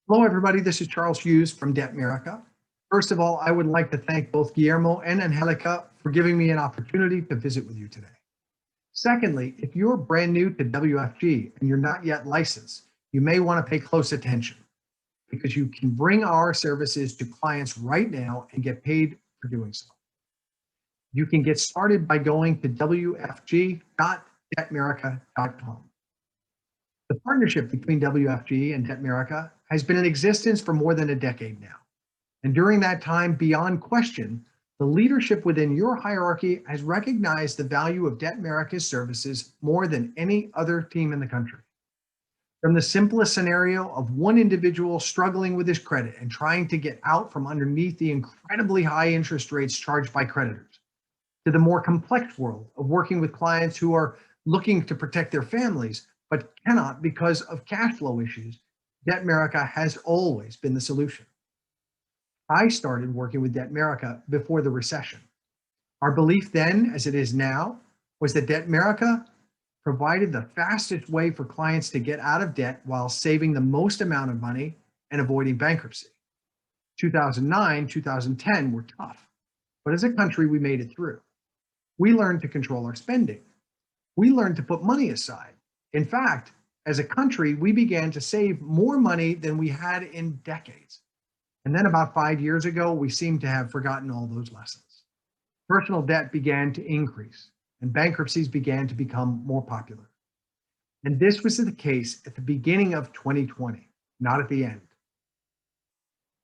Hello, everybody. This is Charles Hughes from Debtmerica. First of all, I would like to thank both Guillermo and Angelica for giving me an opportunity to visit with you today. Secondly, if you're brand new to WFG and you're not yet licensed, you may want to pay close attention because you can bring our services to clients right now and get paid for doing so. You can get started by going to wfg.debtmerica.com. The partnership between WFG and Debtmerica has been in existence for more than a decade now. And during that time, beyond question, the leadership within your hierarchy has recognized the value of Debtmerica's services more than any other team in the country. From the simplest scenario of one individual struggling with his credit and trying to get out from underneath the incredibly high interest rates charged by creditors, to the more complex world of working with clients who are looking to protect their families but cannot because of cash flow issues, Debtmerica has always been the solution. I started working with Debtmerica before the recession. Our belief then, as it is now, was that Debtmerica provided the fastest way for clients to get out of debt while saving the most amount of money and avoiding bankruptcy. 2009, 2010 were tough, but as a country, we made it through. We learned to control our spending. We learned to put money aside. In fact, as a country, we began to save more money than we had in decades. And then about 5 years ago, we seemed to have forgotten all those lessons. Personal debt began to increase and bankruptcies began to become more popular. And this was the case at the beginning of 2020, not at the end.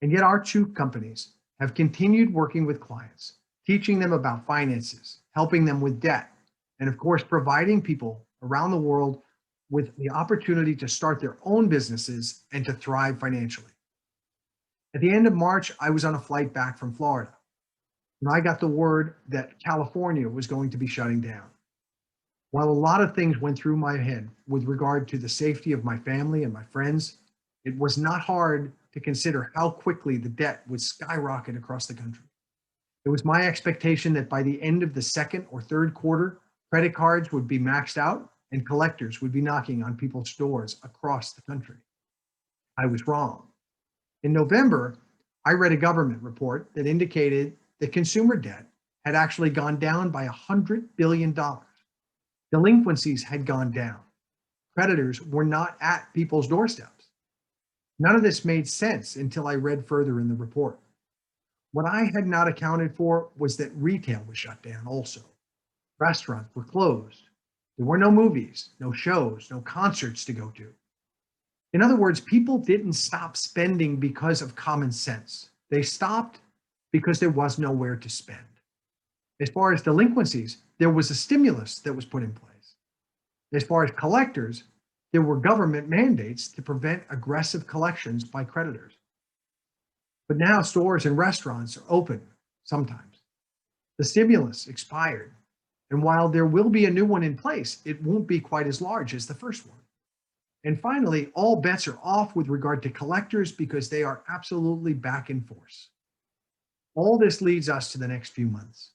And yet our two companies have continued working with clients, teaching them about finances, helping them with debt, and of course, providing people around the world with the opportunity to start their own businesses and to thrive financially. At the end of March, I was on a flight back from Florida, and I got the word that California was going to be shutting down. While a lot of things went through my head with regard to the safety of my family and my friends, it was not hard to consider how quickly the debt would skyrocket across the country. It was my expectation that by the end of the second or third quarter, credit cards would be maxed out and collectors would be knocking on people's doors across the country. I was wrong. In November, I read a government report that indicated that consumer debt had actually gone down by $100 billion. Delinquencies had gone down. Creditors were not at people's doorsteps. None of this made sense until I read further in the report. What I had not accounted for was that retail was shut down also. Restaurants were closed. There were no movies, no shows, no concerts to go to. In other words, people didn't stop spending because of common sense. They stopped because there was nowhere to spend. As far as delinquencies, there was a stimulus that was put in place. As far as collectors, there were government mandates to prevent aggressive collections by creditors. But now stores and restaurants are open sometimes. The stimulus expired. And while there will be a new one in place, it won't be quite as large as the first one. And finally, all bets are off with regard to collectors because they are absolutely back in force. All this leads us to the next few months.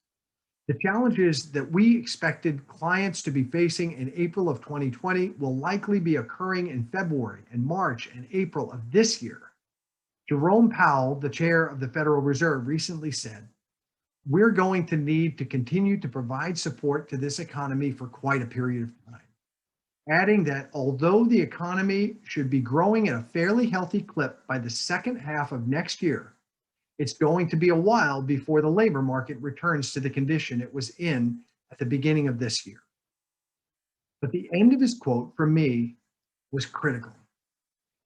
The challenges that we expected clients to be facing in April of 2020 will likely be occurring in February and March and April of this year. Jerome Powell, the chair of the Federal Reserve, recently said, "We're going to need to continue to provide support to this economy for quite a period of time." Adding that although the economy should be growing at a fairly healthy clip by the second half of next year, it's going to be a while before the labor market returns to the condition it was in at the beginning of this year. But the end of his quote for me was critical.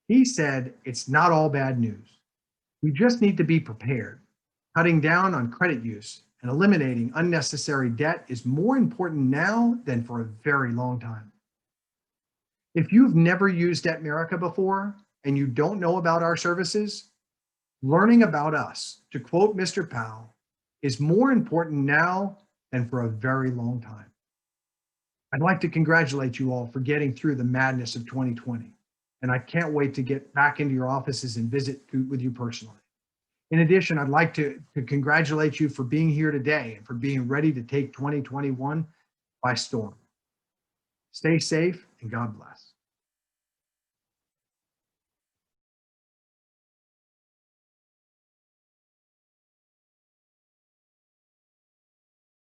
He said, "It's not all bad news. We just need to be prepared. Cutting down on credit use and eliminating unnecessary debt is more important now than for a very long time." If you've never used Debtmerica before and you don't know about our services, learning about us, to quote Mr. Powell, is more important now than for a very long time. I'd like to congratulate you all for getting through the madness of 2020, and I can't wait to get back into your offices and visit with you personally. In addition, I'd like to congratulate you for being here today and for being ready to take 2021 by storm. Stay safe and God bless.